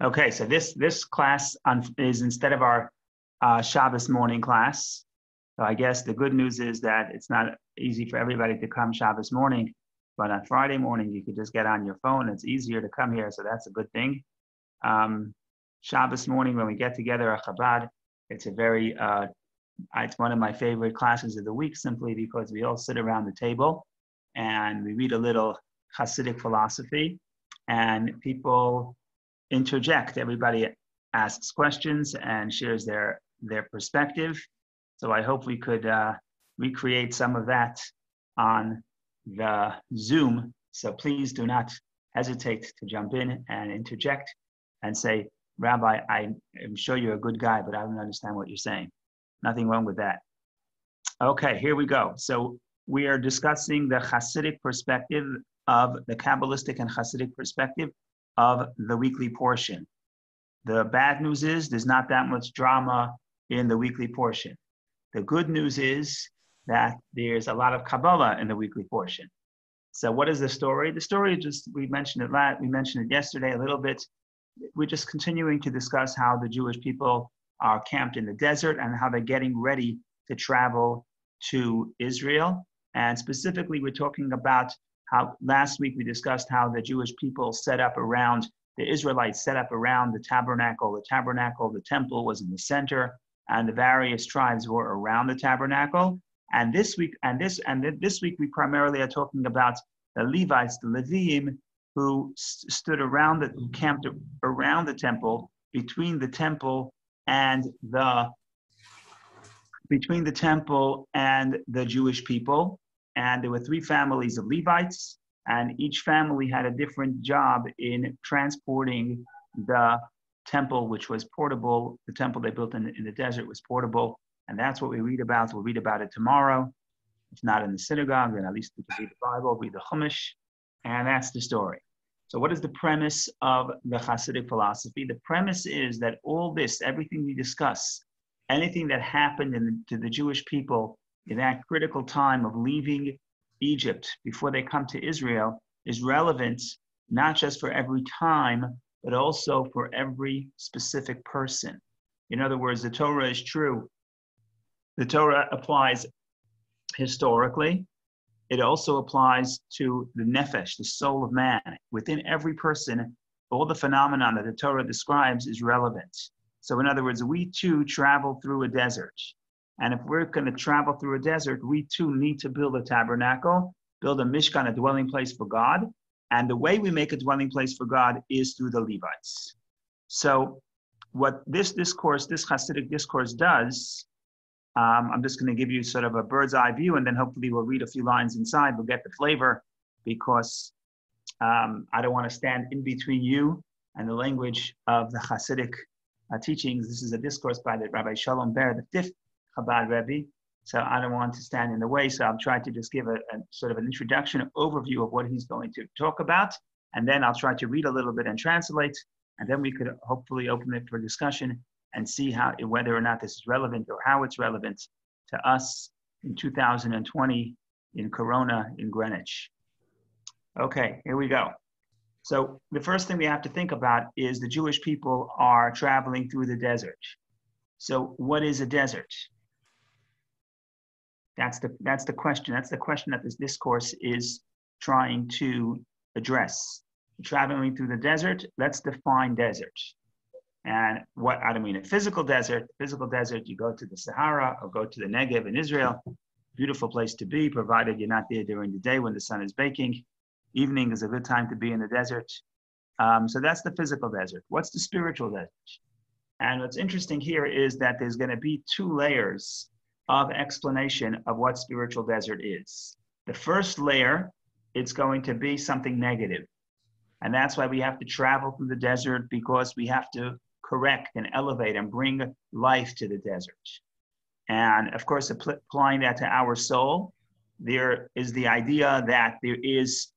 Okay, so this class is instead of our Shabbos morning class. So I guess the good news is that it's not easy for everybody to come Shabbos morning, but on Friday morning you could just get on your phone. It's easier to come here, so that's a good thing. Shabbos morning when we get together at Chabad, it's it's one of my favorite classes of the week simply because we all sit around the table and we read a little Chasidic philosophy and people interject. Everybody asks questions and shares their perspective. So I hope we could recreate some of that on the Zoom. So please do not hesitate to jump in and interject and say, Rabbi, I am sure you're a good guy, but I don't understand what you're saying. Nothing wrong with that. Okay, here we go. So we are discussing the Chasidic perspective of the Kabbalistic and Chasidic perspective of the weekly portion. The bad news is there's not that much drama in the weekly portion. The good news is that there's a lot of Kabbalah in the weekly portion. So what is the story? The story just, we mentioned it yesterday a little bit. We're just continuing to discuss how the Jewish people are camped in the desert and how they're getting ready to travel to Israel. And specifically, we're talking about how last week we discussed how the Jewish people the Israelites set up around the tabernacle. The temple was in the center, and the various tribes were around the tabernacle. And this week we primarily are talking about the Levites, the Leviim, who who camped around the temple, between the temple and the Jewish people. And there were 3 families of Levites, and each family had a different job in transporting the temple, which was portable. The temple they built in the desert was portable, and that's what we read about. We'll read about it tomorrow. If not in the synagogue, then at least we can read the Bible, read the Chumash, and that's the story. So what is the premise of the Chasidic philosophy? The premise is that all this, everything we discuss, anything that happened to the Jewish people in that critical time of leaving Egypt before they come to Israel is relevant not just for every time, but also for every specific person. In other words, the Torah is true. The Torah applies historically. It also applies to the nefesh, the soul of man. Within every person, all the phenomenon that the Torah describes is relevant. So in other words, we too travel through a desert. And if we're going to travel through a desert, we too need to build a tabernacle, build a mishkan, a dwelling place for God. And the way we make a dwelling place for God is through the Levites. So what this Hasidic discourse does, I'm just going to give you sort of a bird's eye view, and then hopefully we'll read a few lines inside. We'll get the flavor, because I don't want to stand in between you and the language of the Hasidic teachings. This is a discourse by the Rabbi Shalom Ber, the 5th Chabad Rebbe. So I don't want to stand in the way. So I'm trying to just give a sort of an introduction, an overview of what he's going to talk about. And then I'll try to read a little bit and translate. And then we could hopefully open it for discussion and see whether or not this is relevant or how it's relevant to us in 2020 in Corona in Greenwich. Okay, here we go. So the first thing we have to think about is the Jewish people are traveling through the desert. So what is a desert? That's the question. That's the question that this discourse is trying to address. Traveling through the desert, let's define desert. And I don't mean a physical desert. Physical desert, you go to the Sahara or go to the Negev in Israel. Beautiful place to be, provided you're not there during the day when the sun is baking. Evening is a good time to be in the desert. So that's the physical desert. What's the spiritual desert? And what's interesting here is that there's going to be 2 layers of explanation of what spiritual desert is. The first layer, it's going to be something negative. And that's why we have to travel through the desert, because we have to correct and elevate and bring life to the desert. And of course, applying that to our soul, there is the idea that there is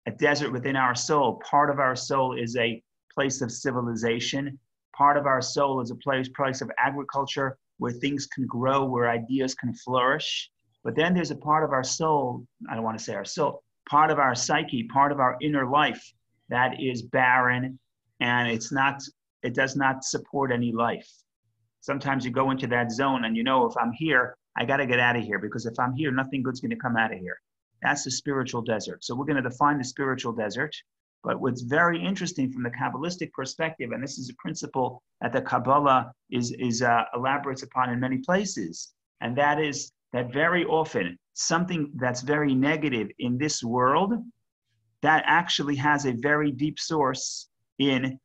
a desert within our soul. Part of our soul is a place of civilization. Part of our soul is a place of agriculture where things can grow, where ideas can flourish. But then there's a part of our soul, I don't want to say our soul, part of our psyche, part of our inner life that is barren, and it's not it does not support any life. Sometimes you go into that zone and you know, if I'm here, I got to get out of here, because if I'm here, nothing good's going to come out of here. That's the spiritual desert. So we're going to define the spiritual desert. But what's very interesting from the Kabbalistic perspective, and this is a principle that the Kabbalah elaborates upon in many places, and that is that very often something that's very negative in this world, that actually has a very deep source in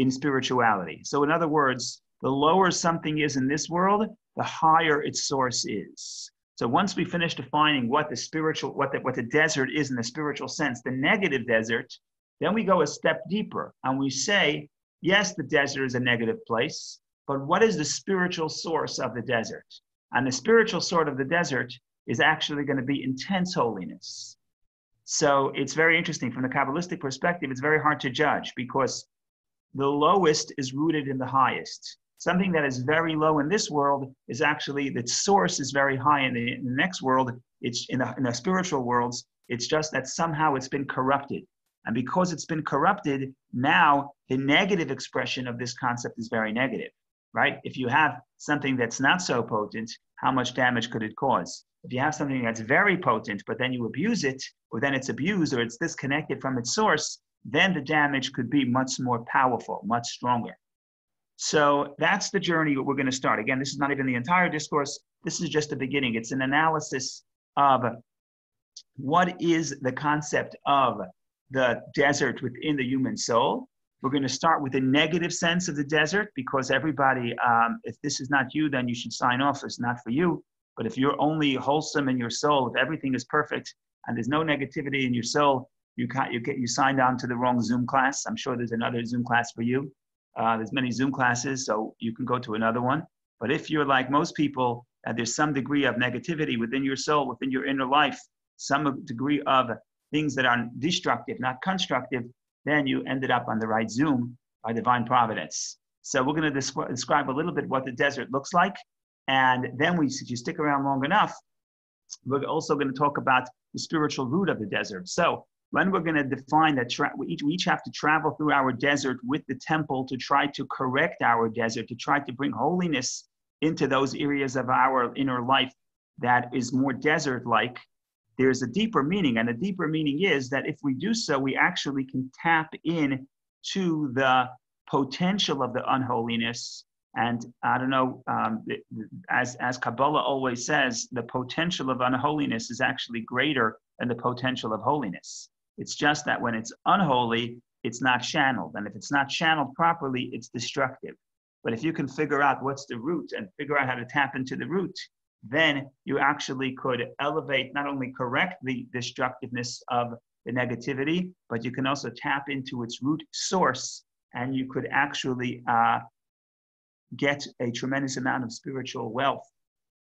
spirituality. So in other words, the lower something is in this world, the higher its source is. So once we finish defining what the desert is in the spiritual sense, the negative desert, then we go a step deeper and we say, yes, the desert is a negative place, but what is the spiritual source of the desert? And the spiritual source of the desert is actually going to be intense holiness. So it's very interesting from the Kabbalistic perspective. It's very hard to judge, because the lowest is rooted in the highest. Something that is very low in this world is actually, the source is very high in the next world. It's in the spiritual worlds. It's just that somehow it's been corrupted. And because it's been corrupted, now the negative expression of this concept is very negative, right? If you have something that's not so potent, how much damage could it cause? If you have something that's very potent, but then you abuse it, or then it's abused, or it's disconnected from its source, then the damage could be much more powerful, much stronger. So that's the journey we're going to start. Again, this is not even the entire discourse. This is just the beginning. It's an analysis of what is the concept of the desert within the human soul. We're going to start with the negative sense of the desert, because everybody, if this is not you, then you should sign off. It's not for you. But if you're only wholesome in your soul, if everything is perfect and there's no negativity in your soul, you signed on to the wrong Zoom class. I'm sure there's another Zoom class for you. There's many Zoom classes, so you can go to another one. But if you're like most people, there's some degree of negativity within your soul, within your inner life, some degree of things that are destructive, not constructive, then you ended up on the right Zoom by divine providence. So we're going to describe a little bit what the desert looks like. And then if you stick around long enough, we're also going to talk about the spiritual root of the desert. So when we're going to define that we each have to travel through our desert with the temple to try to correct our desert, to try to bring holiness into those areas of our inner life that is more desert-like, there's a deeper meaning. And the deeper meaning is that if we do so, we actually can tap in to the potential of the unholiness. And I don't know, as Kabbalah always says, the potential of unholiness is actually greater than the potential of holiness. It's just that when it's unholy, it's not channeled. And if it's not channeled properly, it's destructive. But if you can figure out what's the root and figure out how to tap into the root, then you actually could elevate, not only correct the destructiveness of the negativity, but you can also tap into its root source, and you could actually get a tremendous amount of spiritual wealth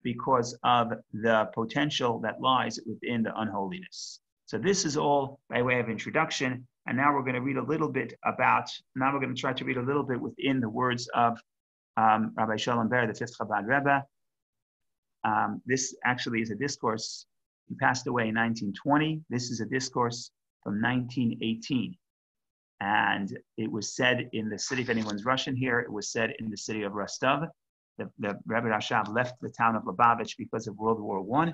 because of the potential that lies within the unholiness. So this is all by way of introduction. And now we're going to read a little bit now we're going to try to read a little bit within the words of Rabbi Shalom Ber, the fifth Chabad Rebbe. This actually is a discourse. He passed away in 1920. This is a discourse from 1918. And it was said in the city, if anyone's Russian here, it was said in the city of Rostov. The Rebbe Rashab left the town of Lubavitch because of World War I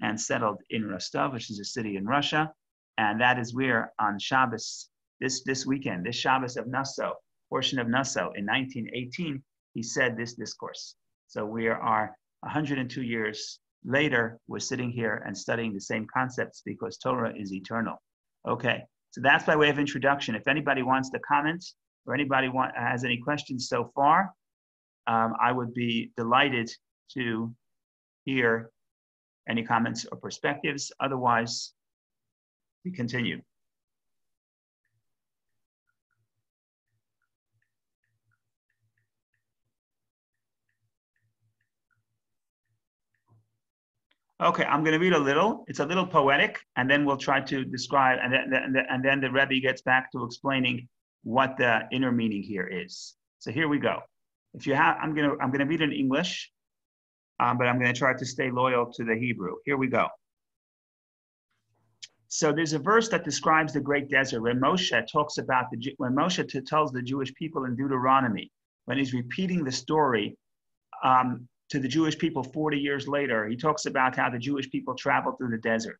and settled in Rostov, which is a city in Russia. And that is where on Shabbos, this weekend, this Shabbos of Nassau, portion of Nassau in 1918, he said this discourse. So we are 102 years later, we're sitting here and studying the same concepts because Torah is eternal. Okay, so that's by way of introduction. If anybody wants to comment or anybody has any questions so far, I would be delighted to hear any comments or perspectives. Otherwise, we continue. Okay, I'm going to read a little. It's a little poetic, and then we'll try to describe, and then the Rebbe gets back to explaining what the inner meaning here is. So here we go. If you have, I'm going to read in English, but I'm going to try to stay loyal to the Hebrew. Here we go. So there's a verse that describes the great desert where Moshe talks about when Moshe tells the Jewish people in Deuteronomy, when he's repeating the story to the Jewish people 40 years later, he talks about how the Jewish people traveled through the desert.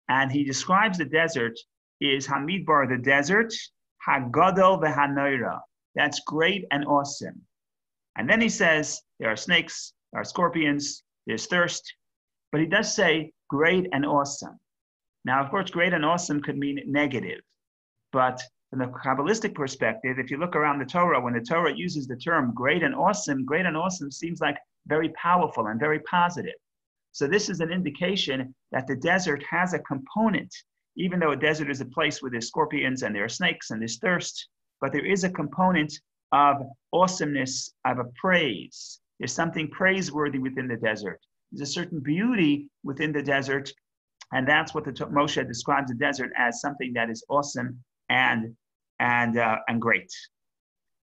And he describes the desert is Hamidbar, the desert, Hagadol v'Hanoira. That's great and awesome. And then he says, there are snakes, there are scorpions, there's thirst. But he does say great and awesome. Now, of course, great and awesome could mean negative. But from the Kabbalistic perspective, if you look around the Torah, when the Torah uses the term great and awesome seems like very powerful and very positive. So this is an indication that the desert has a component, even though a desert is a place where there's scorpions and there are snakes and there's thirst, but there is a component of awesomeness, of a praise. There's something praiseworthy within the desert. There's a certain beauty within the desert, and that's what Moshe describes the desert as, something that is awesome and great.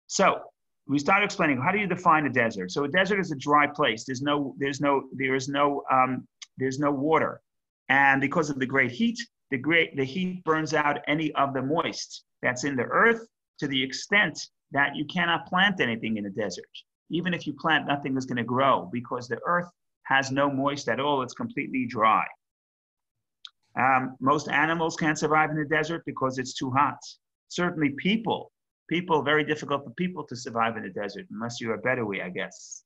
So we start explaining, how do you define a desert? So a desert is a dry place. There's no water, and because of the great heat, the heat burns out any of the moist that's in the earth, to the extent that you cannot plant anything in the desert. Even if you plant, nothing is going to grow because the earth has no moist at all. It's completely dry. Most animals can't survive in the desert because it's too hot. Certainly people, very difficult for people to survive in the desert, unless you're a Bedouin, I guess.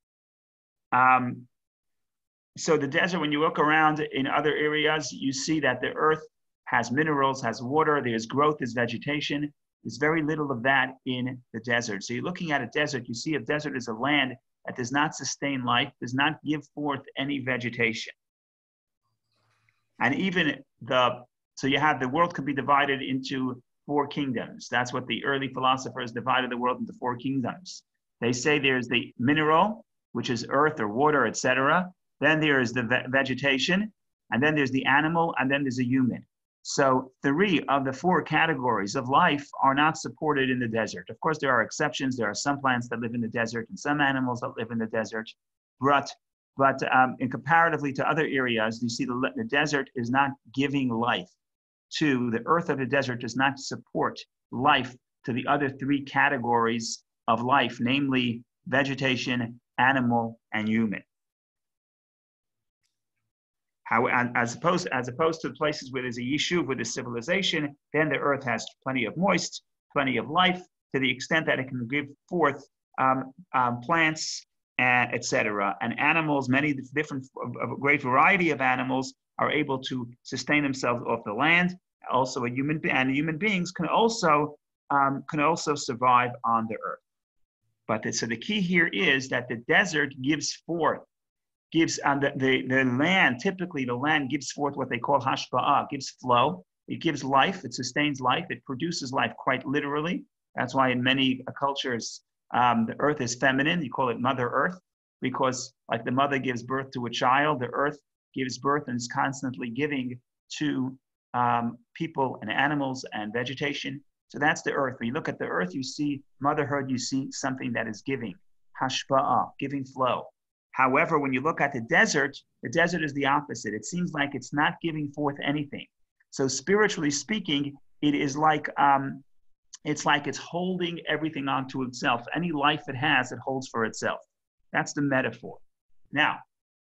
So the desert, when you look around in other areas, you see that the earth has minerals, has water, there's growth, there's vegetation. There's very little of that in the desert. So you're looking at a desert, you see a desert is a land that does not sustain life, does not give forth any vegetation. And even so you have, the world could be divided into 4 kingdoms. That's what the early philosophers divided the world into 4 kingdoms. They say there's the mineral, which is earth or water, etc. Then there is the vegetation, and then there's the animal, and then there's a human. So 3 of the 4 categories of life are not supported in the desert. Of course, there are exceptions. There are some plants that live in the desert and some animals that live in the desert. But in comparatively to other areas, you see the desert is not giving life to, the earth of the desert does not support life to the other 3 categories of life, namely vegetation, animal, and human. As opposed to places where there's a yishuv, where there's civilization, then the earth has plenty of moist, plenty of life, to the extent that it can give forth plants, etc. And animals, many different, a great variety of animals are able to sustain themselves off the land. Also, human beings can also survive on the earth. But so the key here is that the desert gives forth. The land, typically the land gives forth what they call hashpa'ah, gives flow, it gives life, it sustains life, it produces life quite literally. That's why in many cultures, the earth is feminine, you call it Mother Earth, because like the mother gives birth to a child, the earth gives birth and is constantly giving to people and animals and vegetation. So that's the earth. When you look at the earth, you see motherhood, you see something that is giving, hashpa'ah, giving flow. However, when you look at the desert is the opposite. It seems like it's not giving forth anything. So spiritually speaking, it is like it's holding everything onto itself. Any life it has, it holds for itself. That's the metaphor. Now,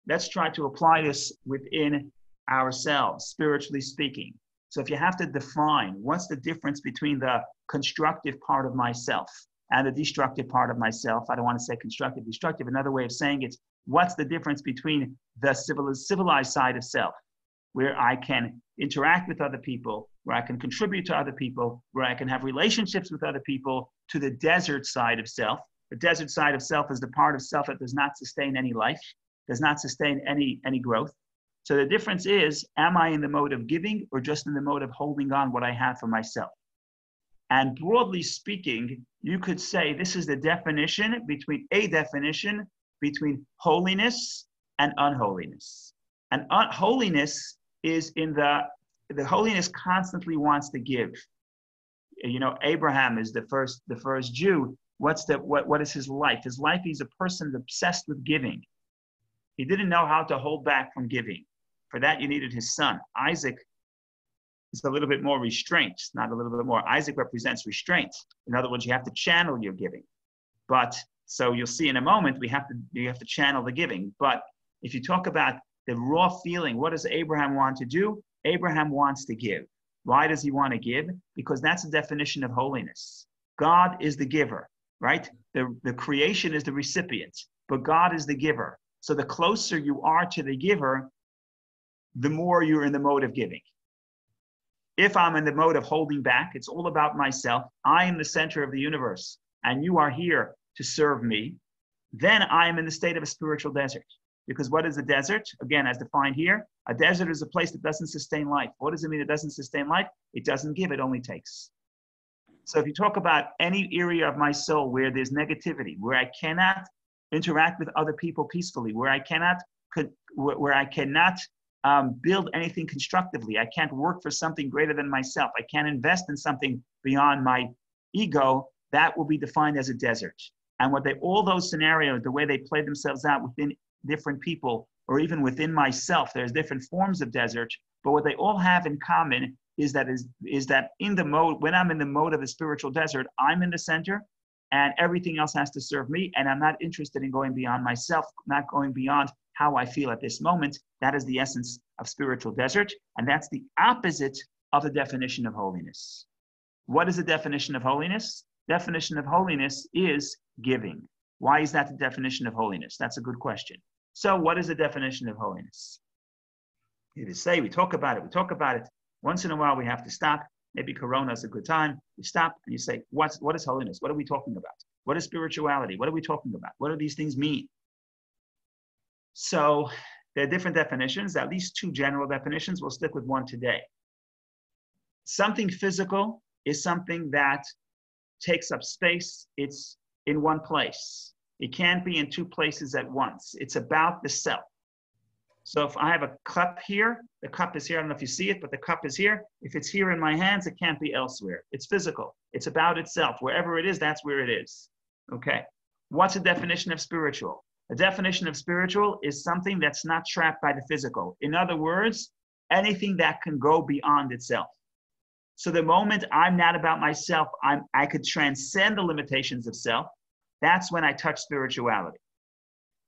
let's try to apply this within ourselves, spiritually speaking. So if you have to define what's the difference between the constructive part of myself and the destructive part of myself, I don't want to say constructive, destructive. Another way of saying it's, what's the difference between the civilized side of self, where I can interact with other people, where I can contribute to other people, where I can have relationships with other people, to the desert side of self. The desert side of self is the part of self that does not sustain any life, does not sustain any growth. So the difference is, am I in the mode of giving or just in the mode of holding on what I have for myself? And broadly speaking, you could say this is the definition between holiness and unholiness. And holiness is in the holiness constantly wants to give. You know, Abraham is the first Jew. What is his life? His life, he's a person obsessed with giving. He didn't know how to hold back from giving. For that, you needed his son. Isaac it's a little bit more restraint, not a little bit more. Isaac represents restraint. In other words, you have to channel your giving. But so you'll see in a moment, you have to channel the giving. But if you talk about the raw feeling, what does Abraham want to do? Abraham wants to give. Why does he want to give? Because that's the definition of holiness. God is the giver, right? The creation is the recipient, but God is the giver. So the closer you are to the giver, the more you're in the mode of giving. If I'm in the mode of holding back, it's all about myself. I am the center of the universe, and you are here to serve me. Then I am in the state of a spiritual desert. Because what is a desert? Again, as defined here, a desert is a place that doesn't sustain life. What does it mean it doesn't sustain life? It doesn't give, it only takes. So if you talk about any area of my soul where there's negativity, where I cannot interact with other people peacefully, where I cannot build anything constructively. I can't work for something greater than myself. I can't invest in something beyond my ego. That will be defined as a desert. And all those scenarios, the way they play themselves out within different people, or even within myself, there's different forms of desert. But what they all have in common is that in the mode, when I'm in the mode of the spiritual desert, I'm in the center, and everything else has to serve me. And I'm not interested in going beyond myself, not going beyond how I feel at this moment. That is the essence of spiritual desert. And that's the opposite of the definition of holiness. What is the definition of holiness? Definition of holiness is giving. Why is that the definition of holiness? That's a good question. So what is the definition of holiness? You just say, we talk about it. Once in a while, we have to stop. Maybe Corona is a good time. You stop and you say, what is holiness? What are we talking about? What is spirituality? What are we talking about? What do these things mean? So there are different definitions, at least two general definitions. We'll stick with one today. Something physical is something that takes up space. It's in one place. It can't be in two places at once. It's about the self. So if I have a cup here, the cup is here. I don't know if you see it, but the cup is here. If it's here in my hands, it can't be elsewhere. It's physical. It's about itself. Wherever it is, that's where it is. Okay. What's the definition of spiritual? A definition of spiritual is something that's not trapped by the physical. In other words, anything that can go beyond itself. So the moment I'm not about myself, I could transcend the limitations of self. That's when I touch spirituality.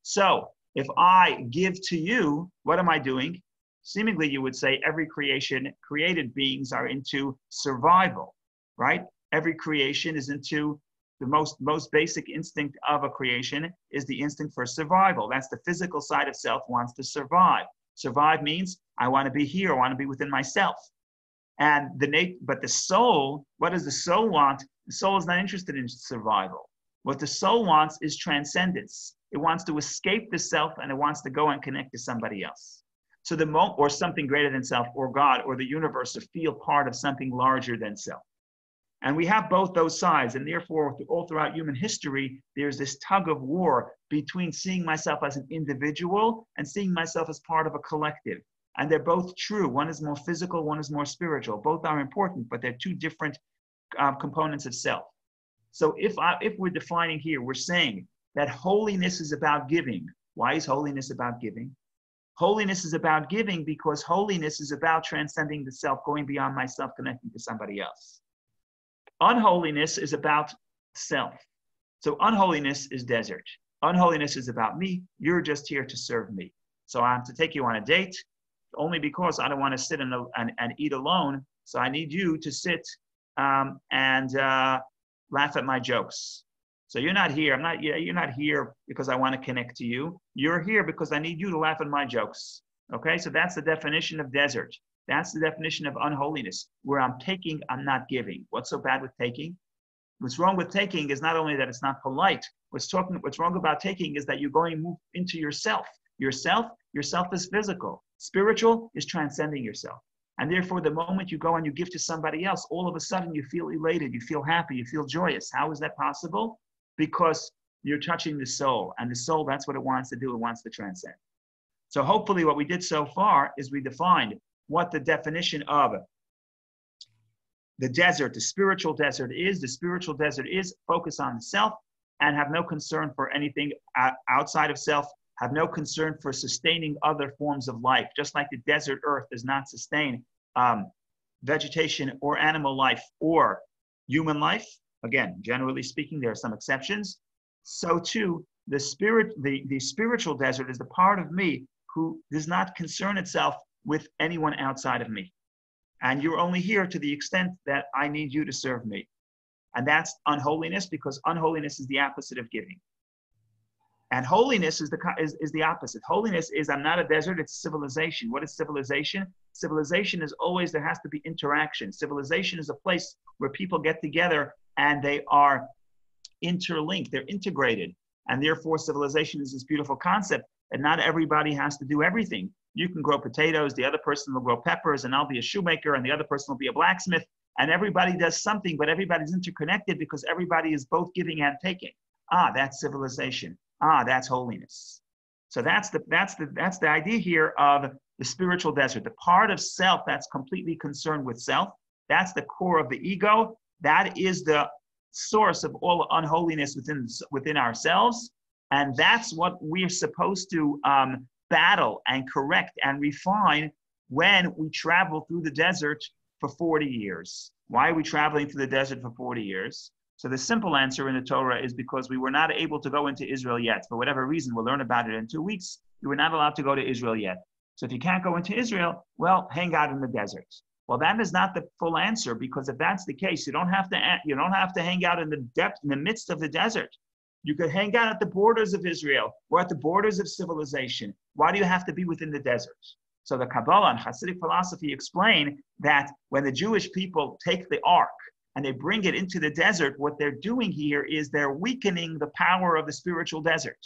So if I give to you, what am I doing? Seemingly, you would say every created beings are into survival, right? Every creation is into the most basic instinct of a creation is the instinct for survival. That's the physical side of self wants to survive. Survive means I want to be here. I want to be within myself. But the soul, what does the soul want? The soul is not interested in survival. What the soul wants is transcendence. It wants to escape the self and it wants to go and connect to somebody else. So or something greater than self, or God, or the universe, to feel part of something larger than self. And we have both those sides. And therefore, all throughout human history, there's this tug of war between seeing myself as an individual and seeing myself as part of a collective. And they're both true. One is more physical, one is more spiritual. Both are important, but they're two different components of self. So if we're defining here, we're saying that holiness is about giving. Why is holiness about giving? Holiness is about giving because holiness is about transcending the self, going beyond myself, connecting to somebody else. Unholiness is about self. So unholiness is desert. Unholiness is about me. You're just here to serve me. So I have to take you on a date only because I don't want to sit and eat alone. So I need you to sit and laugh at my jokes. So you're not here. You're not here because I want to connect to you. You're here because I need you to laugh at my jokes. Okay, so that's the definition of desert. That's the definition of unholiness. Where I'm taking, I'm not giving. What's so bad with taking? What's wrong with taking is not only that it's not polite. What's wrong about taking is that you're going to move into yourself. Yourself is physical. Spiritual is transcending yourself. And therefore, the moment you go and you give to somebody else, all of a sudden you feel elated, you feel happy, you feel joyous. How is that possible? Because you're touching the soul. And the soul, that's what it wants to do. It wants to transcend. So hopefully what we did so far is we defined what the definition of the desert, the spiritual desert is. The spiritual desert is focus on the self and have no concern for anything outside of self, have no concern for sustaining other forms of life. Just like the desert earth does not sustain vegetation or animal life or human life, again, generally speaking, there are some exceptions, so too, the spiritual desert is the part of me who does not concern itself with anyone outside of me. And you're only here to the extent that I need you to serve me. And that's unholiness, because unholiness is the opposite of giving. And holiness is the opposite. Holiness is, I'm not a desert, it's civilization. What is civilization? Civilization is always, there has to be interaction. Civilization is a place where people get together and they are interlinked, they're integrated. And therefore, civilization is this beautiful concept that not everybody has to do everything. You can grow potatoes, the other person will grow peppers, and I'll be a shoemaker, and the other person will be a blacksmith. And everybody does something, but everybody's interconnected because everybody is both giving and taking. That's civilization. That's holiness. So that's the idea here of the spiritual desert, the part of self that's completely concerned with self. That's the core of the ego. That is the source of all unholiness within ourselves. And that's what we're supposed to battle and correct and refine when we travel through the desert for 40 years. Why are we traveling through the desert for 40 years? So the simple answer in the Torah is because we were not able to go into Israel yet. For whatever reason, we'll learn about it in 2 weeks. We were not allowed to go to Israel yet. So if you can't go into Israel, well, hang out in the desert. Well, that is not the full answer, because if that's the case, you don't have to hang out in the depth, in the midst of the desert. You could hang out at the borders of Israel or at the borders of civilization. Why do you have to be within the desert? So the Kabbalah and Chasidic philosophy explain that when the Jewish people take the ark and they bring it into the desert, what they're doing here is they're weakening the power of the spiritual desert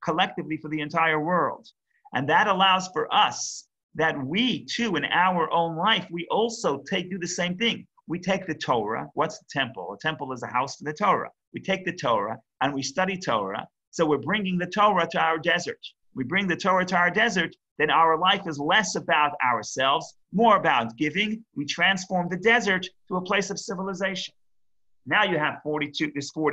collectively for the entire world. And that allows for us that we too, in our own life, we also do the same thing. We take the Torah. What's the temple? A temple is a house for the Torah. We take the Torah and we study Torah. So we're bringing the Torah to our desert. We bring the Torah to our desert, then our life is less about ourselves, more about giving. We transform the desert to a place of civilization. Now you have 40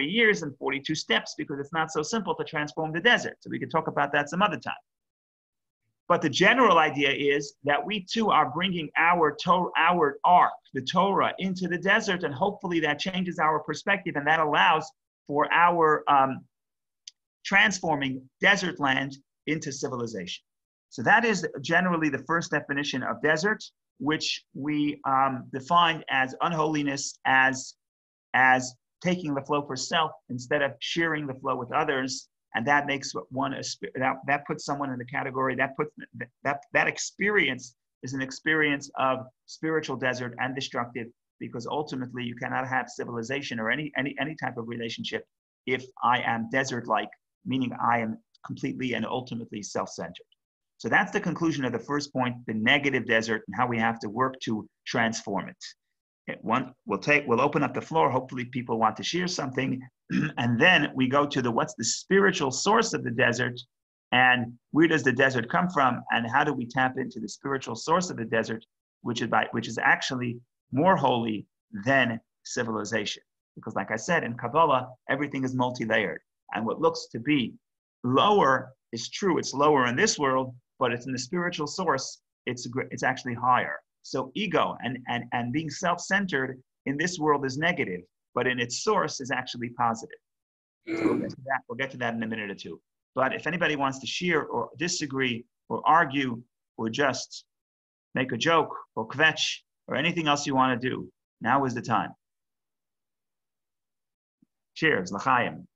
years and 42 steps, because it's not so simple to transform the desert. So we can talk about that some other time. But the general idea is that we too are bringing our ark, the Torah, into the desert, and hopefully that changes our perspective, and that allows for our transforming desert land into civilization. So that is generally the first definition of desert, which we defined as unholiness, as taking the flow for self instead of sharing the flow with others. And that makes that puts someone in the category, that experience is an experience of spiritual desert and destructive, because ultimately you cannot have civilization or any type of relationship if I am desert-like, meaning I am completely and ultimately self-centered. So that's the conclusion of the first point, the negative desert, and how we have to work to transform it. We'll open up the floor. Hopefully people want to share something. And then we go to what's the spiritual source of the desert, and where does the desert come from, and how do we tap into the spiritual source of the desert, which is actually more holy than civilization. Because like I said, in Kabbalah, everything is multi-layered. And what looks to be lower is true. It's lower in this world, but it's in the spiritual source, it's actually higher. So ego and being self-centered in this world is negative, but in its source is actually positive. So we'll get to that in a minute or two. But if anybody wants to share or disagree or argue or just make a joke or kvetch or anything else you want to do, now is the time. Cheers, l'chaim.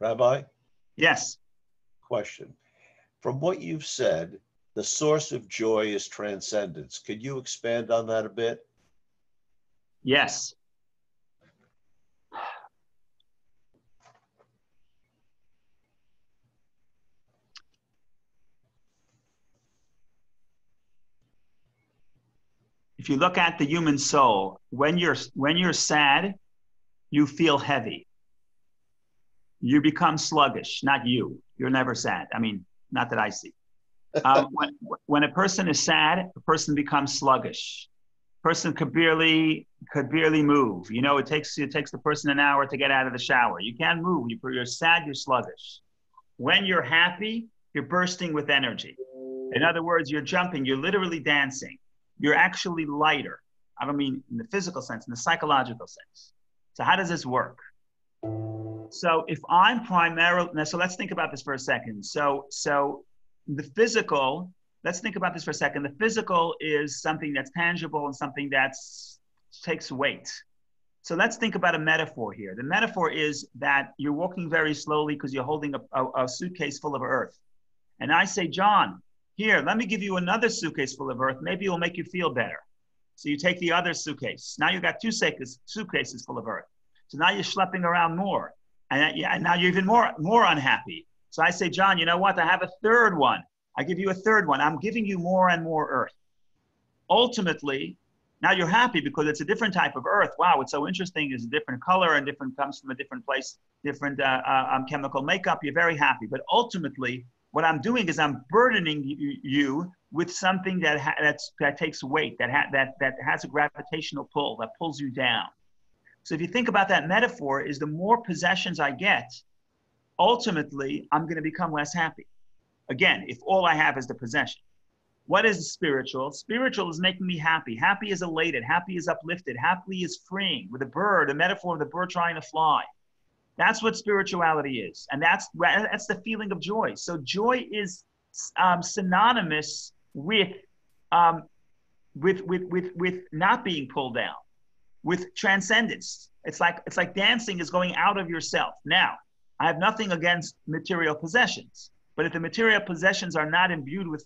Rabbi? Yes. Question. From what you've said, the source of joy is transcendence. Could you expand on that a bit? Yes. If you look at the human soul, when you're sad, you feel heavy. You become sluggish. Not you. You're never sad. I mean, not that I see. When a person is sad, a person becomes sluggish. Person could barely move. You know, it takes the person an hour to get out of the shower. You can't move. You're sad, you're sluggish. When you're happy, you're bursting with energy. In other words, you're jumping, you're literally dancing. You're actually lighter. I don't mean in the physical sense, in the psychological sense. So how does this work? So if I'm primarily, now, so let's think about this for a second. So the physical, let's think about this for a second. The physical is something that's tangible and something that takes weight. So let's think about a metaphor here. The metaphor is that you're walking very slowly because you're holding a suitcase full of earth. And I say, John, here, let me give you another suitcase full of earth. Maybe it will make you feel better. So you take the other suitcase. Now you've got two suitcases full of earth. So now you're schlepping around more. And now you're even more unhappy. So I say, John, you know what? I have a third one. I give you a third one. I'm giving you more and more earth. Ultimately, now you're happy because it's a different type of earth. Wow, it's so interesting. It's a different color and comes from a different place, different chemical makeup. You're very happy. But ultimately, what I'm doing is I'm burdening you with something that takes weight, that has a gravitational pull, that pulls you down. So if you think about that metaphor, is the more possessions I get, ultimately, I'm going to become less happy. Again, if all I have is the possession. What is spiritual? Spiritual is making me happy. Happy is elated. Happy is uplifted. Happy is freeing. With a bird, a metaphor of the bird trying to fly. That's what spirituality is. And that's the feeling of joy. So joy is synonymous with not being pulled down, with transcendence. It's like dancing is going out of yourself. Now, I have nothing against material possessions, but if the material possessions are not imbued with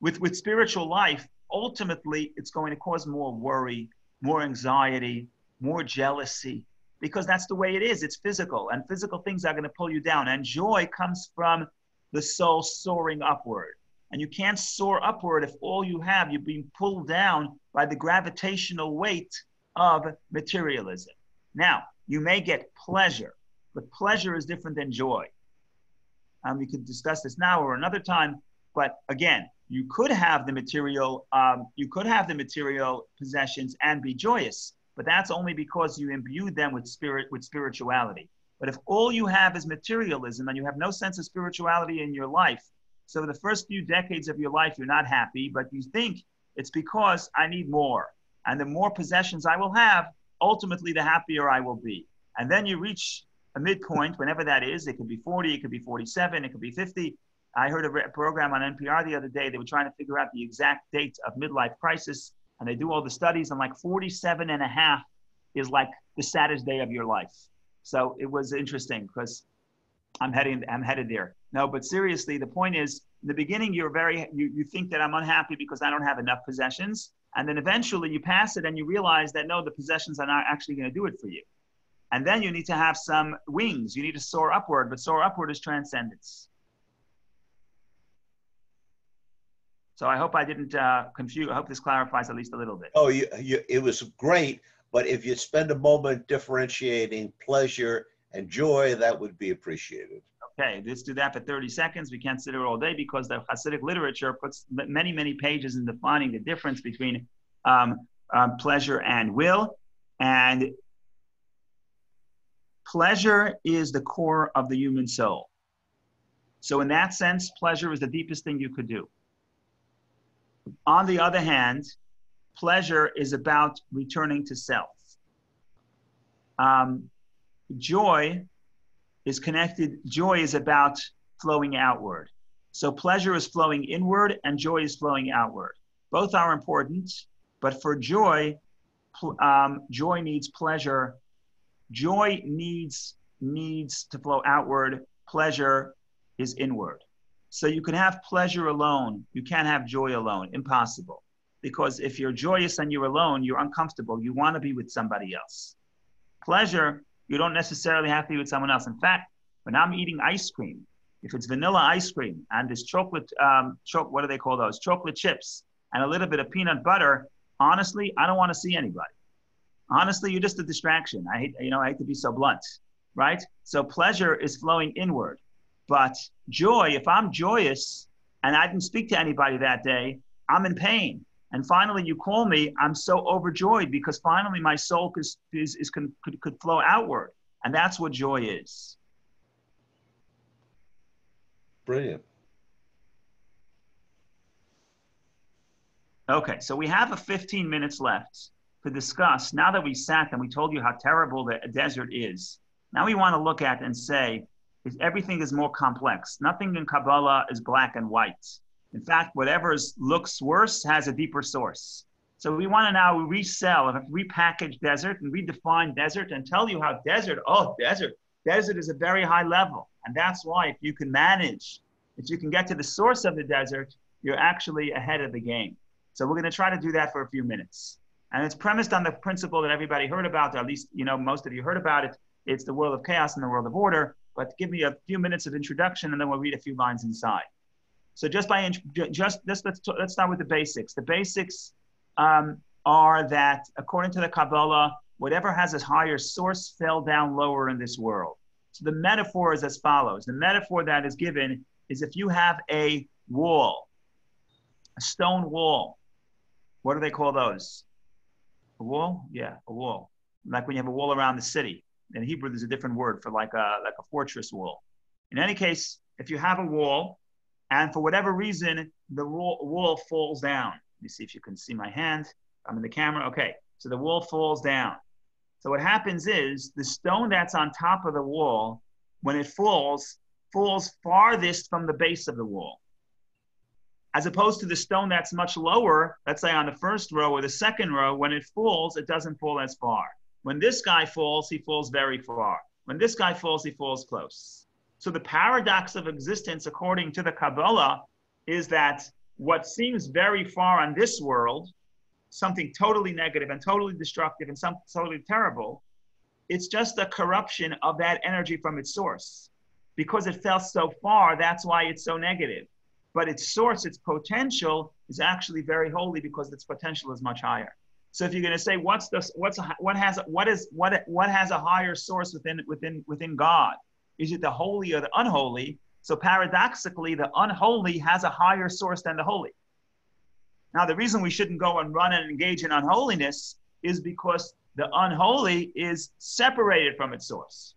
with spiritual life, ultimately it's going to cause more worry, more anxiety, more jealousy, because that's the way it is. It's physical, and physical things are going to pull you down. And joy comes from the soul soaring upward. And you can't soar upward if all you have, you're being pulled down by the gravitational weight of materialism. Now, you may get pleasure, but pleasure is different than joy. We could discuss this now or another time, but again, you could have the material possessions and be joyous, but that's only because you imbued them with spirituality. But if all you have is materialism and you have no sense of spirituality in your life, so the first few decades of your life, you're not happy, but you think it's because I need more. And the more possessions I will have, ultimately the happier I will be. And then you reach a midpoint, whenever that is. It could be 40, it could be 47, it could be 50. I heard a program on NPR the other day. They were trying to figure out the exact date of midlife crisis. And they do all the studies, and like 47 and a half is like the saddest day of your life. So it was interesting because I'm headed there. No, but seriously, the point is, in the beginning, you think that I'm unhappy because I don't have enough possessions. And then eventually you pass it and you realize that no, the possessions are not actually going to do it for you. And then you need to have some wings. You need to soar upward, but soar upward is transcendence. So I hope I didn't confuse. I hope this clarifies at least a little bit. Oh, it was great. But if you spend a moment differentiating pleasure and joy, that would be appreciated. Okay, let's do that for 30 seconds. We can't sit here all day because the Chasidic literature puts many, many pages in defining the difference between pleasure and will. And pleasure is the core of the human soul. So in that sense, pleasure is the deepest thing you could do. On the other hand, pleasure is about returning to self. Joy is about flowing outward. So pleasure is flowing inward and joy is flowing outward. Both are important, but for joy, joy needs pleasure. Joy needs to flow outward. Pleasure is inward. So you can have pleasure alone. You can't have joy alone. Impossible. Because if you're joyous and you're alone, you're uncomfortable. You want to be with somebody else. Pleasure, you don't necessarily have to be with someone else. In fact, when I'm eating ice cream, if it's vanilla ice cream and there's chocolate, what do they call those? Chocolate chips and a little bit of peanut butter, honestly, I don't want to see anybody. Honestly, you're just a distraction. I hate to be so blunt, right? So pleasure is flowing inward. But joy, if I'm joyous and I didn't speak to anybody that day, I'm in pain. And finally, you call me. I'm so overjoyed because finally my soul could flow outward. And that's what joy is. Brilliant. Okay, so we have a 15 minutes left to discuss. Now that we sat and we told you how terrible the desert is, now we want to look at and say, everything is more complex. Nothing in Kabbalah is black and white. In fact, whatever looks worse has a deeper source. So we want to now repackage desert and redefine desert and tell you how desert is a very high level. And that's why if you can get to the source of the desert, you're actually ahead of the game. So we're going to try to do that for a few minutes. And it's premised on the principle that everybody heard about, or at least, most of you heard about it. It's the world of chaos and the world of order. But give me a few minutes of introduction, and then we'll read a few lines inside. So let's start with the basics. The basics are that according to the Kabbalah, whatever has a higher source fell down lower in this world. So the metaphor is as follows. The metaphor that is given is if you have a wall, a stone wall. What do they call those? A wall? Yeah, a wall. Like when you have a wall around the city. In Hebrew, there's a different word for like a fortress wall. In any case, if you have a wall, and for whatever reason, the wall falls down. Let me see if you can see my hand. I'm in the camera. Okay, so the wall falls down. So what happens is the stone that's on top of the wall, when it falls farthest from the base of the wall. As opposed to the stone that's much lower, let's say on the first row or the second row, when it falls, it doesn't fall as far. When this guy falls, he falls very far. When this guy falls, he falls close. So the paradox of existence, according to the Kabbalah, is that what seems very far on this world, something totally negative and totally destructive and something totally terrible, it's just a corruption of that energy from its source. Because it fell so far, that's why it's so negative. But its source, its potential, is actually very holy because its potential is much higher. So if you're going to say what has a higher source within God, is it the holy or the unholy? So paradoxically, the unholy has a higher source than the holy. Now, the reason we shouldn't go and run and engage in unholiness is because the unholy is separated from its source.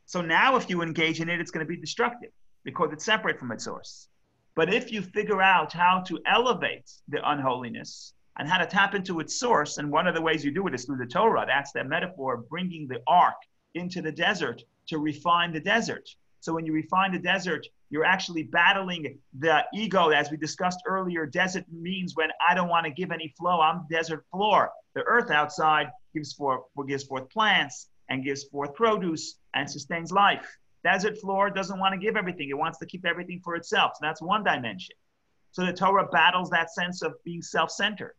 So now if you engage in it, it's going to be destructive because it's separate from its source. But if you figure out how to elevate the unholiness and how to tap into its source, and one of the ways you do it is through the Torah. That's the metaphor of bringing the ark into the desert to refine the desert. So when you refine the desert, you're actually battling the ego. As we discussed earlier, desert means when I don't want to give any flow, I'm desert floor. The earth outside gives forth plants and gives forth produce and sustains life. Desert floor doesn't want to give everything. It wants to keep everything for itself. So that's one dimension. So the Torah battles that sense of being self-centered.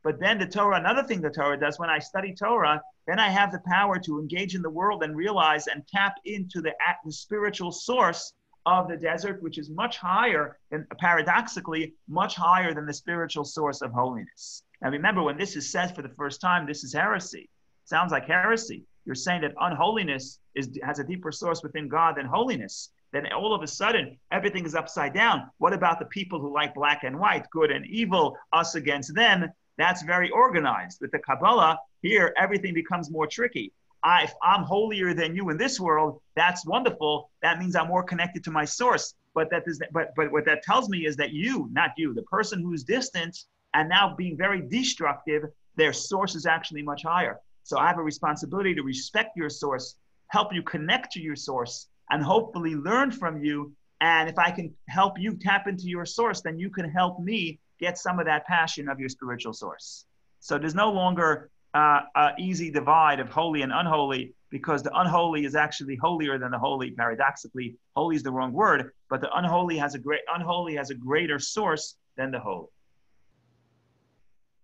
But then the Torah, another thing the Torah does, when I study Torah, then I have the power to engage in the world and realize and tap into the spiritual source of the desert, which is much higher, and paradoxically, much higher than the spiritual source of holiness. Now remember, when this is said for the first time, this is heresy. Sounds like heresy. You're saying that unholiness has a deeper source within God than holiness. Then all of a sudden, everything is upside down. What about the people who like black and white, good and evil, us against them? That's very organized. With the Kabbalah, here, everything becomes more tricky. If I'm holier than you in this world, that's wonderful. That means I'm more connected to my source. But what that tells me is that you, not you, the person who's distant and now being very destructive, their source is actually much higher. So I have a responsibility to respect your source, help you connect to your source, and hopefully learn from you. And if I can help you tap into your source, then you can help me get some of that passion of your spiritual source. So there's no longer an easy divide of holy and unholy, because the unholy is actually holier than the holy. Paradoxically, holy is the wrong word, but the unholy has a greater source than the holy.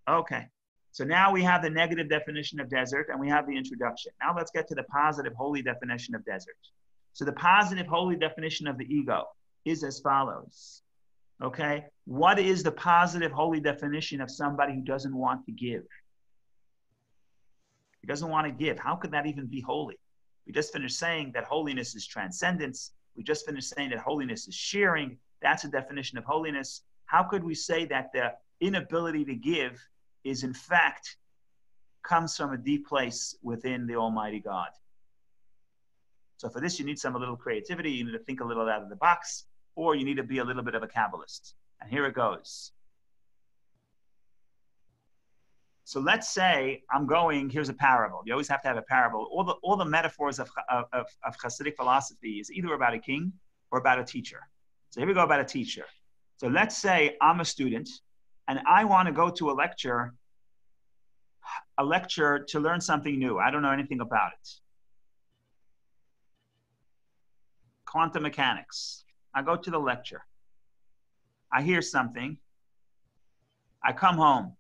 Okay, so now we have the negative definition of desert and we have the introduction. Now let's get to the positive holy definition of desert. So the positive holy definition of the ego is as follows. Okay, what is the positive holy definition of somebody who doesn't want to give? He doesn't want to give. How could that even be holy? We just finished saying that holiness is transcendence. We just finished saying that holiness is sharing. That's a definition of holiness. How could we say that the inability to give is in fact comes from a deep place within the Almighty God. So for this, you need some a little creativity. You need to think a little out of the box, or you need to be a little bit of a Kabbalist. And here it goes. So let's say here's a parable. You always have to have a parable. All the metaphors of Chasidic philosophy is either about a king or about a teacher. So here we go about a teacher. So let's say I'm a student and I want to go to a lecture to learn something new. I don't know anything about it. Quantum mechanics. I go to the lecture. I hear something. I come home.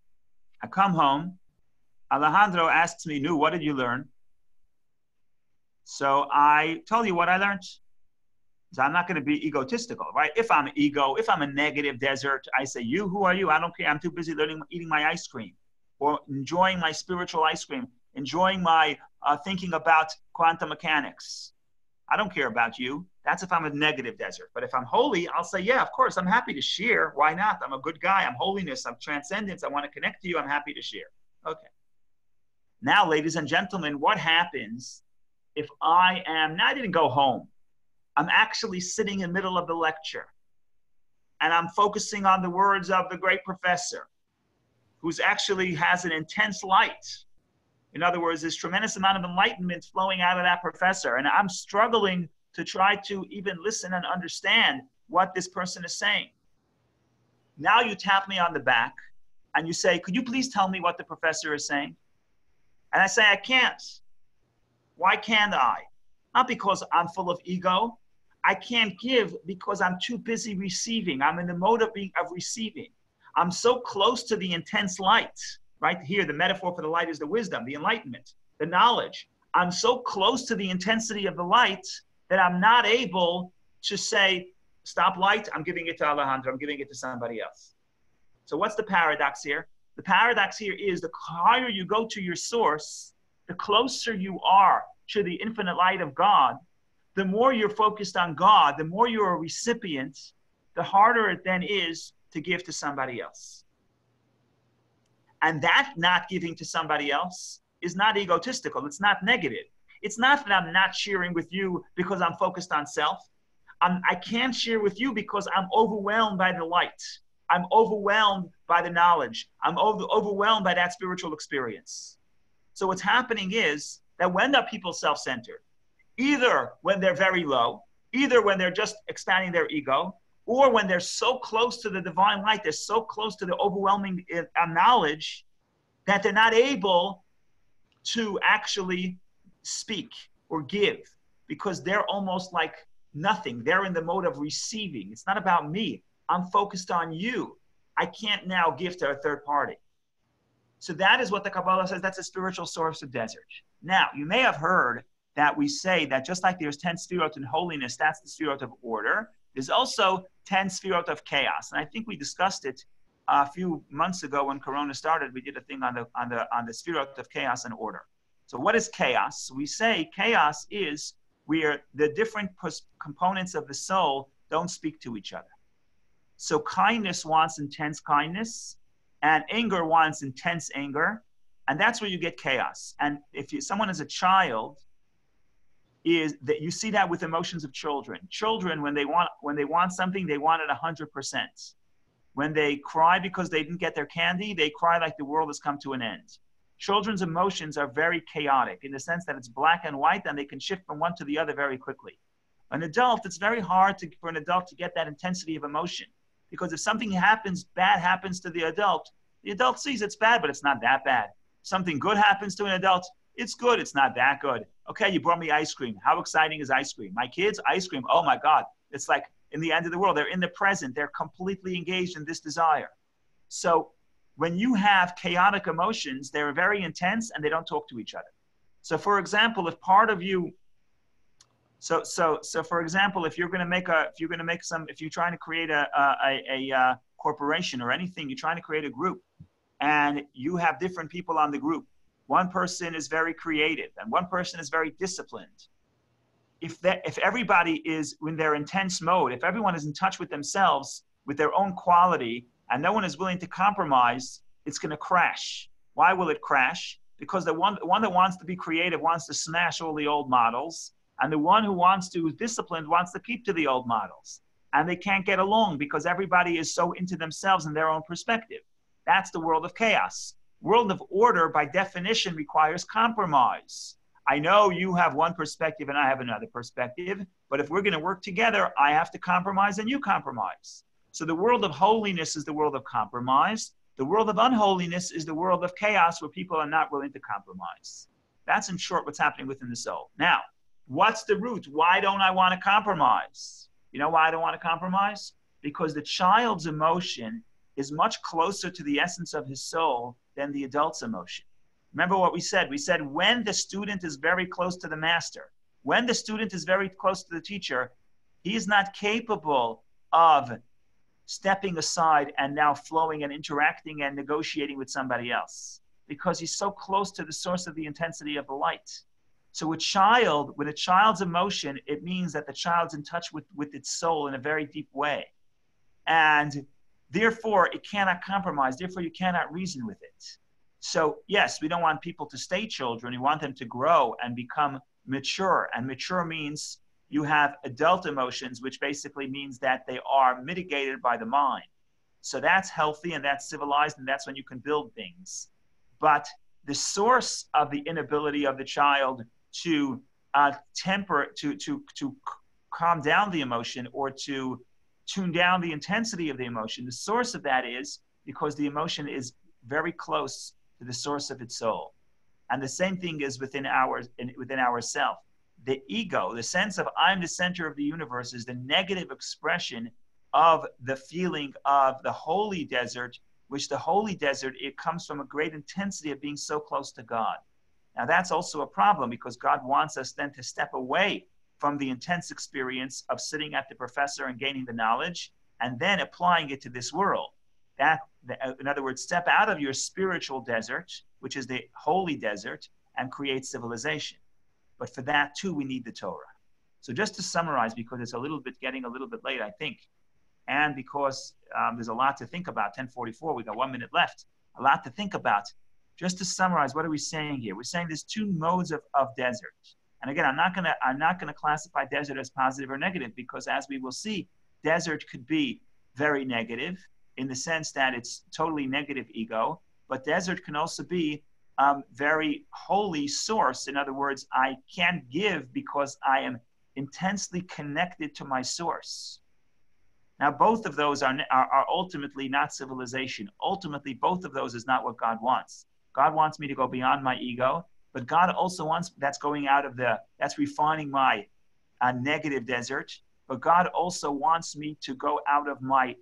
Alejandro asks me, "Nu, what did you learn?" So I tell you what I learned. So I'm not going to be egotistical, right? If I'm a negative desert, I say, "You, who are you? I don't care. I'm too busy eating my ice cream or enjoying my spiritual ice cream, enjoying my thinking about quantum mechanics. I don't care about you." That's if I'm a negative desert. But if I'm holy, I'll say, "Yeah, of course, I'm happy to share. Why not? I'm a good guy. I'm holiness. I'm transcendence. I want to connect to you. I'm happy to share." Okay. Now, ladies and gentlemen, what happens if I didn't go home. I'm actually sitting in the middle of the lecture and I'm focusing on the words of the great professor who's actually has an intense light. In other words, there's tremendous amount of enlightenment flowing out of that professor. And I'm struggling to try to even listen and understand what this person is saying. Now you tap me on the back and you say, "Could you please tell me what the professor is saying?" And I say, "I can't." Why can't I? Not because I'm full of ego. I can't give because I'm too busy receiving. I'm in the mode of receiving. I'm so close to the intense light. Right here, the metaphor for the light is the wisdom, the enlightenment, the knowledge. I'm so close to the intensity of the light that I'm not able to say, "Stop light, I'm giving it to Alejandro, I'm giving it to somebody else." So what's the paradox here? The paradox here is the higher you go to your source, the closer you are to the infinite light of God, the more you're focused on God, the more you're a recipient, the harder it then is to give to somebody else. And that not giving to somebody else is not egotistical. It's not negative. It's not that I'm not sharing with you because I'm focused on self. I can't share with you because I'm overwhelmed by the light. I'm overwhelmed by the knowledge. I'm overwhelmed by that spiritual experience. So what's happening is that when are people self-centered? Either when they're very low, either when they're just expanding their ego, or when they're so close to the divine light, they're so close to the overwhelming knowledge that they're not able to actually speak or give because they're almost like nothing. They're in the mode of receiving. It's not about me. I'm focused on you. I can't now give to a third party. So that is what the Kabbalah says. That's a spiritual source of desert. Now, you may have heard that we say that just like there's 10 sfirot in holiness, that's the sfirot of order. There's also 10 sfirot of chaos. And I think we discussed it a few months ago when Corona started. We did a thing on the sfirot of chaos and order. So what is chaos? We say chaos is where the different components of the soul don't speak to each other. So kindness wants intense kindness, and anger wants intense anger, and that's where you get chaos. And if someone is a child, is that you see that with emotions of children. Children, when they want something, they want it 100%. When they cry because they didn't get their candy, they cry like the world has come to an end. Children's emotions are very chaotic in the sense that it's black and white, and they can shift from one to the other very quickly. An adult, it's very hard for an adult to get that intensity of emotion, because if something bad happens to the adult sees it's bad, but it's not that bad. Something good happens to an adult, it's good, it's not that good. Okay, you brought me ice cream. How exciting is ice cream? My kids, ice cream, oh my God. It's like in the end of the world. They're in the present. They're completely engaged in this desire. So when you have chaotic emotions, they're very intense and they don't talk to each other. So for example, if part of you, so for example, if you're trying to create a corporation or anything, you're trying to create a group and you have different people on the group. One person is very creative and one person is very disciplined. If everybody is in their intense mode, if everyone is in touch with themselves, with their own quality, and no one is willing to compromise, it's going to crash. Why will it crash? Because the one that wants to be creative wants to smash all the old models, and the one who wants to, who's disciplined, wants to keep to the old models. And they can't get along because everybody is so into themselves and their own perspective. That's the world of chaos. World of order, by definition, requires compromise. I know you have one perspective and I have another perspective, but if we're going to work together, I have to compromise and you compromise. So the world of holiness is the world of compromise. The world of unholiness is the world of chaos where people are not willing to compromise. That's in short what's happening within the soul. Now, what's the root? Why don't I want to compromise? You know why I don't want to compromise? Because the child's emotion is much closer to the essence of his soul than the adult's emotion. Remember what we said? We said when the student is very close to the master, when the student is very close to the teacher, he is not capable of stepping aside and now flowing and interacting and negotiating with somebody else because he's so close to the source of the intensity of the light. So with a child's emotion, it means that the child's in touch with its soul in a very deep way. And therefore, it cannot compromise. Therefore, you cannot reason with it. So yes, we don't want people to stay children. We want them to grow and become mature. And mature means you have adult emotions, which basically means that they are mitigated by the mind. So that's healthy and that's civilized, and that's when you can build things. But the source of the inability of the child to calm down the emotion or to tune down the intensity of the emotion, the source of that is because the emotion is very close to the source of its soul. And the same thing is within ourself. The ego, the sense of I'm the center of the universe, is the negative expression of the feeling of the holy desert, which the holy desert, it comes from a great intensity of being so close to God. Now that's also a problem because God wants us then to step away from the intense experience of sitting at the professor and gaining the knowledge and then applying it to this world. In other words, step out of your spiritual desert, which is the holy desert, and create civilization. But for that too, we need the Torah. So just to summarize, because it's getting a little bit late, I think, and because there's a lot to think about, 10:44, we got 1 minute left, a lot to think about. Just to summarize, what are we saying here? We're saying there's two modes of desert. And again, I'm not gonna classify desert as positive or negative because as we will see, desert could be very negative in the sense that it's totally negative ego, but desert can also be very holy source. In other words, I can't give because I am intensely connected to my source. Now, both of those are ultimately not civilization. Ultimately, both of those is not what God wants. God wants me to go beyond my ego, but God also wants, that's refining my negative desert, but God also wants me to go out of my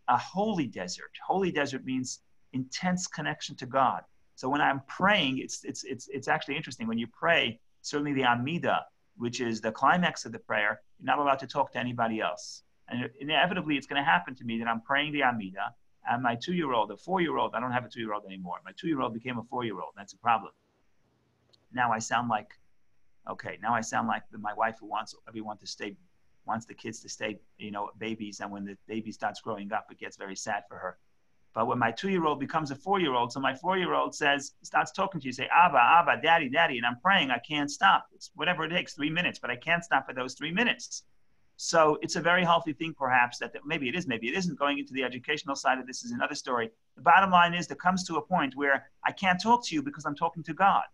holy desert. Holy desert means intense connection to God. So when I'm praying, it's actually interesting. When you pray, certainly the Amidah, which is the climax of the prayer, you're not allowed to talk to anybody else. And inevitably, it's going to happen to me that I'm praying the Amidah, and my 2-year-old, a 4-year-old, I don't have a 2-year-old anymore. My 2-year-old became a 4-year-old. That's a problem. Now I sound like my wife who wants everyone to stay, wants the kids to stay, babies. And when the baby starts growing up, it gets very sad for her. But when my 2-year-old becomes a 4-year-old, so my 4-year-old starts talking to you, say, Abba, Daddy, and I'm praying, I can't stop. It's whatever it takes, 3 minutes, but I can't stop for those 3 minutes. So it's a very healthy thing, perhaps, that maybe it is, maybe it isn't. Going into the educational side of this is another story. The bottom line is there comes to a point where I can't talk to you because I'm talking to God.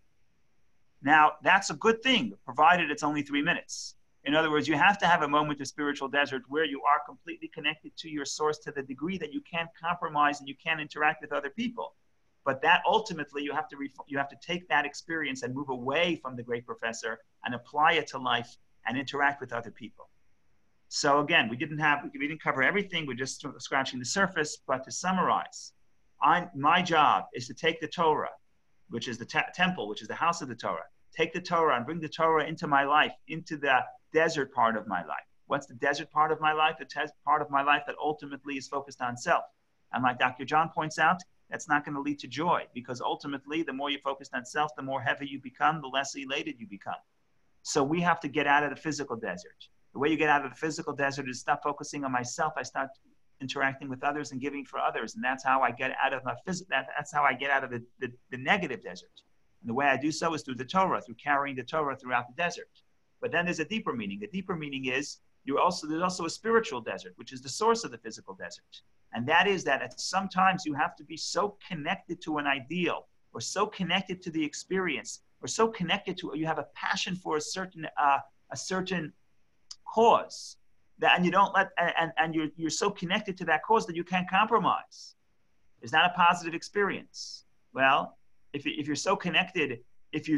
Now, that's a good thing, provided it's only 3 minutes. In other words, you have to have a moment of spiritual desert where you are completely connected to your source to the degree that you can't compromise and you can't interact with other people. But that ultimately, you have to take that experience and move away from the great professor and apply it to life and interact with other people. So again, we didn't cover everything. We're just scratching the surface. But to summarize, my job is to take the Torah, which is the temple, which is the house of the Torah, take the Torah and bring the Torah into my life, into the desert part of my life. What's the desert part of my life? The part of my life that ultimately is focused on self. And like Dr. John points out, that's not going to lead to joy because ultimately, the more you're focused on self, the more heavy you become, the less elated you become. So we have to get out of the physical desert. The way you get out of the physical desert is stop focusing on myself. I start interacting with others and giving for others. And that's how I get out of that's how I get out of the negative desert. And the way I do so is through the Torah, through carrying the Torah throughout the desert. But then there's a deeper meaning. The deeper meaning is there's also a spiritual desert, which is the source of the physical desert. And that is that sometimes you have to be so connected to an ideal, or so connected to the experience, or so connected to, you have a passion for a certain cause, that, and you don't let, and you're so connected to that cause that you can't compromise. Is that a positive experience? Well, if you're so connected, to the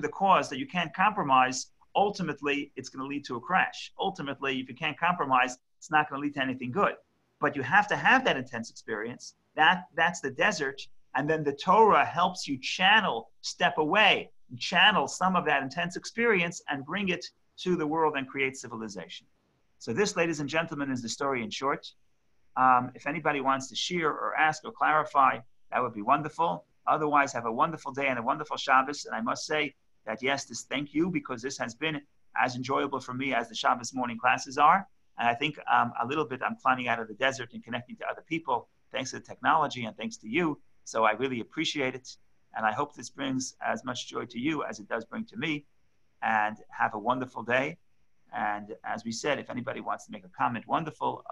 cause that you can't compromise, ultimately it's going to lead to a crash. Ultimately, if you can't compromise, it's not going to lead to anything good. But you have to have that intense experience. That's the desert. And then the Torah helps you step away, channel some of that intense experience and bring it to the world and create civilization. So this, ladies and gentlemen, is the story in short. If anybody wants to share or ask or clarify, that would be wonderful. Otherwise, have a wonderful day and a wonderful Shabbos. And I must say that, yes, thank you, because this has been as enjoyable for me as the Shabbos morning classes are. And I think a little bit I'm climbing out of the desert and connecting to other people, thanks to the technology and thanks to you. So I really appreciate it. And I hope this brings as much joy to you as it does bring to me. And have a wonderful day. And as we said, if anybody wants to make a comment, wonderful.